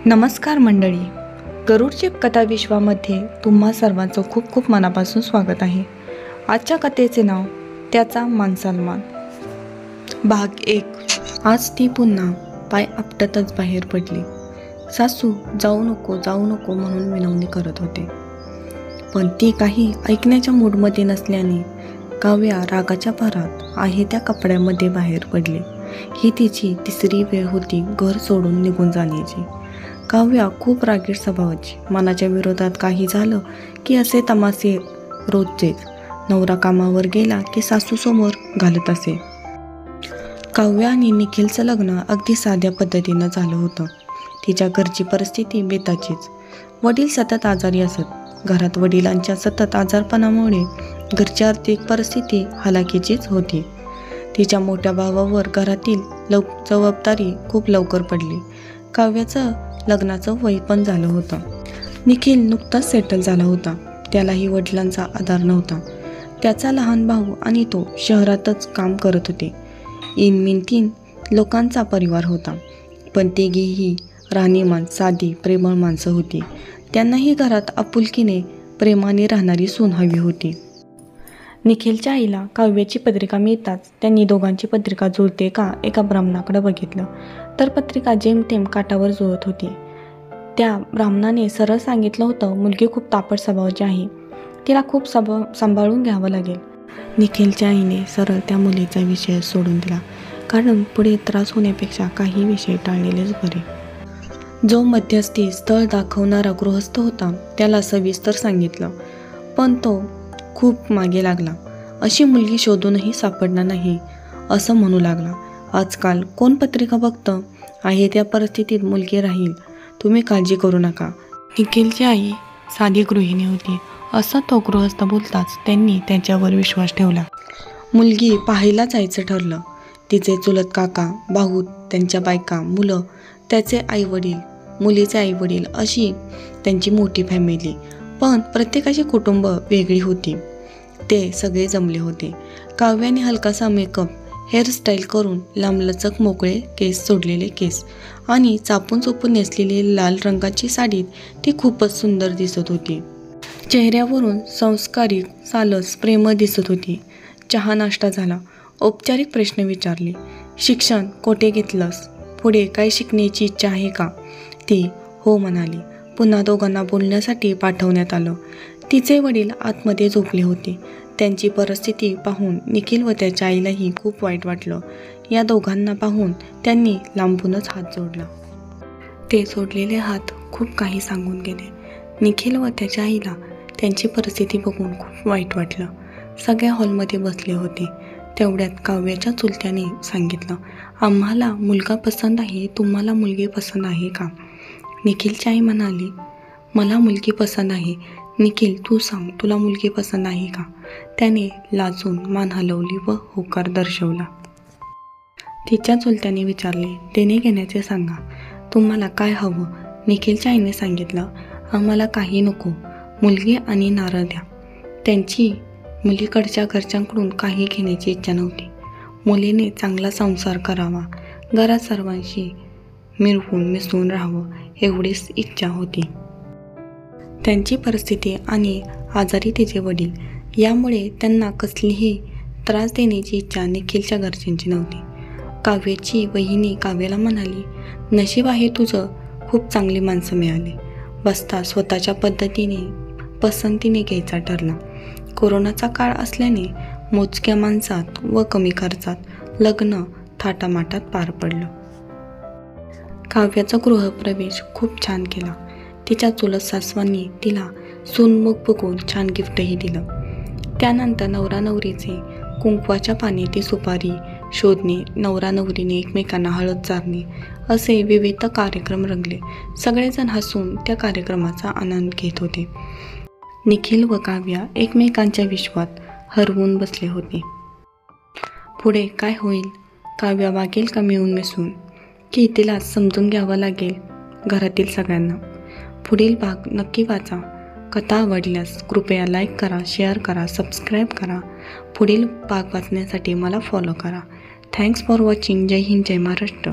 नमस्कार मंडळी, गरुडची कथा विश्वामध्ये तुम्हा सर्वांचं खूप खूप मनापासून स्वागत आहे. आजच्या कथेचे नाव त्याचा मानसन्मान. भाग 1. आज ती पुन्हा पाय आपटतच बाहेर पडली. सासू जाऊ नको म्हणून विनवणी करत होते, पण ती काही ऐकण्याच्या मूडमध्ये नसल्याने काव्या रागाच्या भरात आहे त्या कपड्यामध्ये बाहेर पडली. ही तिची तिसरी वेळ होती घर सोडून निघून जाण्याची. काव्या खूप रागीट स्वभावाची. मनाच्या विरोधात काही झालं की असे तमाशे रोजचेच. नवरा कामावर गेला की सासूसमोर घालत असे. काव्या आणि निखिलचं लग्न अगदी साध्या पद्धतीनं झालं होतं. तिच्या घरची परिस्थिती बेताचीच. वडील सतत आजारी असत. घरात वडिलांच्या सतत आजारपणामुळे घरची आर्थिक परिस्थिती हलाखीचीच होती. तिच्या मोठ्या भावावर घरातील जबाबदारी खूप लवकर पडली. काव्याचं लग्नाचं वय पण झालं होतं. निखिल नुकताच सेटल झाला होता. त्यालाही वडिलांचा आधार नव्हता. त्याचा लहान भाऊ आणि तो शहरातच काम करत होते. इनमिन 3 लोकांचा परिवार होता, पण तिघीही राहणीमान साधी प्रेमळ माणसं होती. त्यांनाही घरात आपुलकीने प्रेमाने राहणारी सून हवी होती. निखिलच्या आईला काव्याची पत्रिका मिळताच त्यांनी दोघांची पत्रिका जुळते का एका ब्राह्मणाकडे बघितलं, तर पत्रिका जेमतेम काठावर जुळत होती. त्या ब्राह्मणाने सरळ सांगितलं होतं, मुलगी खूप तापट स्वभावाची आहे, तिला खूप सांभाळून घ्यावं लागेल. निखिलच्या आईने सरळ त्या मुलीचा विषय सोडून दिला, कारण पुढे त्रास होण्यापेक्षा काही विषय टाळलेलेच बरे. जो मध्यस्थी स्थळ दाखवणारा गृहस्थ होता त्याला सविस्तर सांगितलं, पण तो खूप मागे लागला. अशी मुलगी शोधूनही सापडणार नाही असं म्हणू लागला. आजकाल कोण पत्रिका बघतं? आहे त्या परिस्थितीत मुलगी राहील, तुम्ही काळजी करू नका. निखिलची आई साधी गृहिणी होती असं तो गृहस्थ बोलताच त्यांनी त्यांच्यावर विश्वास ठेवला. मुलगी पाहायला जायचं ठरलं. तिचे चुलत काका, भाऊ, त्यांच्या बायका, मुलं, त्याचे आईवडील, मुलीचे आईवडील अशी त्यांची मोठी फॅमिली. पण प्रत्येकाची कुटुंब वेगळी होती. ते सगळे जमले होते. काव्याने हलकासा मेकअप, हेअरस्टाईल करून लांबलचक मोकळे केस, सोडलेले केस आणि चापून चोपून नेसलेली लाल रंगाची साडीत ती खूपच सुंदर दिसत होती. चेहऱ्यावरून संस्कारिक, सालस, प्रेम दिसत होती. चहा नाश्ता झाला. औपचारिक प्रश्न विचारले. शिक्षण कोठे घेतलंस? पुढे काय शिकण्याची इच्छा आहे का? ती हो म्हणाली. पुन्हा दोघांना बोलण्यासाठी पाठवण्यात आलं. तिचे वडील आतमध्ये झोपले होते. त्यांची परिस्थिती पाहून निखिल व त्याच्या आईलाही खूप वाईट वाटलं. या दोघांना पाहून त्यांनी लांबूनच हात जोडला. ते जोडलेले हात खूप काही सांगून गेले. निखिल व त्याच्या आईला त्यांची परिस्थिती बघून खूप वाईट वाटलं. सगळ्या हॉलमध्ये बसले होते. तेवढ्यात काव्याच्या चुलत्याने सांगितलं, आम्हाला मुलगा पसंत आहे, तुम्हाला मुलगी पसंत आहे का? निखिलची आई म्हणाली, मला मुलगी पसंत आहे. निखिल, तू सांग, तुला मुलगी पसंत आहे का? त्याने लाजून मान हलवली व होकार दर्शवला. तिच्या चुलत्याने विचारले, देणे घेण्याचे सांगा, तुम्हाला काय हवं? निखिलच्या आईने सांगितलं, आम्हाला काही नको, मुलगी आणि नारळ द्या. त्यांची मुलीकडच्या घरच्यांकडून काही घेण्याची इच्छा नव्हती. मुलीने चांगला संसार करावा, घरात सर्वांशी मिळवून मिसळून राहावं एवढीच इच्छा होती. त्यांची परिस्थिती आणि आजारी तिचे वडील यामुळे त्यांना कसलीही त्रास देण्याची इच्छा निखिलच्या घरच्यांची नव्हती. काव्याची वहिनी काव्याला म्हणाली, नशीब आहे तुझं, खूप चांगली माणसं मिळाली. बस्ता स्वतःच्या पसंतीने घ्यायचा ठरला. कोरोनाचा काळ असल्याने मोजक्या माणसात व कमी खर्चात लग्न थाटामाटात पार पडलं. काव्याचा गृहप्रवेश खूप छान केला. तिच्या चुलत सासवांनी तिला सूनमुख बघून छान गिफ्टही दिलं. त्यानंतर नवरा नवरीचे कुंकवाच्या पाण्याची सुपारी शोधणे, नवरा नवरीने एकमेकांना हळद चारणे असे विविध कार्यक्रम रंगले. सगळेजण हसून त्या कार्यक्रमाचा आनंद घेत होते. निखिल व काव्या एकमेकांच्या विश्वात हरवून बसले होते. पुढे काय होईल? काव्या वागेल का मिळून मिसळून, की तिला समजून घ्यावं लागेल घरातील सगळ्यांना? पुढील भाग नक्की वाचा. कथा आवडल्यास कृपया लाईक करा, शेअर करा, सबस्क्राईब करा. पुढील भाग वाचण्यासाठी मला फॉलो करा. Thanks for watching. जय हिंद, जय महाराष्ट्र.